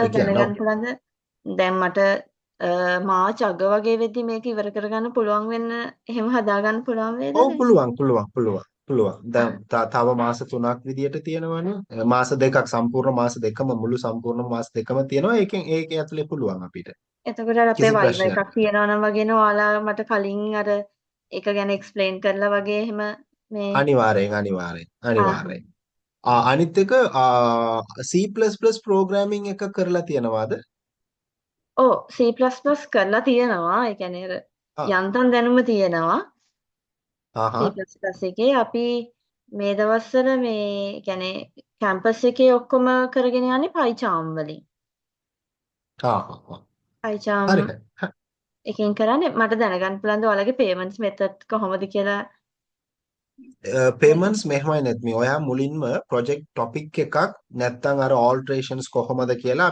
හරි කියන්න. දැනගන්න ඕකේ. පුළුවන්ද දැන් මට මාර්ච් අග වගේ වෙද්දි මේක ඉවර කරගන්න පුළුවන් වෙන්න එහෙම හදාගන්න පුළුවන් වේද ඔව් දැන්? පුළුවන්. දැන් ආ තව මාස 3ක් විදියට තියෙනවනේ. මාස දෙකක් සම්පූර්ණ මාස දෙකම මුළු සම්පූර්ණ මාස දෙකම තියෙනවා. ඒකේ ඇතුලේ පුළුවන් අපිට. එතකොට අර අපේ කිසි වයිව ප්‍රශ්නයක් එකක් තියෙනවා නම් වගේනේ ඔයාලා මට කලින් අර ඒක ගැන එක්ස්ප්ලেইন කරලා වගේ එහෙම මේ ආහා අනිවාර්යෙන්. අනිත් එක C++ ප්‍රෝග්‍රෑමින් එක කරලා තියනවාද? ඔව් C++ කරලා තියෙනවා. ඒ කියන්නේ අර ආ යන්තම් දැනුම තියෙනවා. ආහා C++ එකේ අපි මේ දවස්වල මේ කියන්නේ කැම්පස් එකේ ඔක්කොම කරගෙන යන්නේ PyCharm වලින්. ආහා PyCharm හරි හරි. එකෙන් කරන්නේ මට දැනගන්න පුළුවන්ද ඔයාලගේ payments method කොහොමද කියලා පේමන්ට්ස් මෙහෙමයි නැත්නම් ඔයා මුලින්ම ප්‍රොජෙක්ට් ටොපික් එකක් නැත්නම් අර ඕල්ටරේෂන්ස් කොහොමද කියලා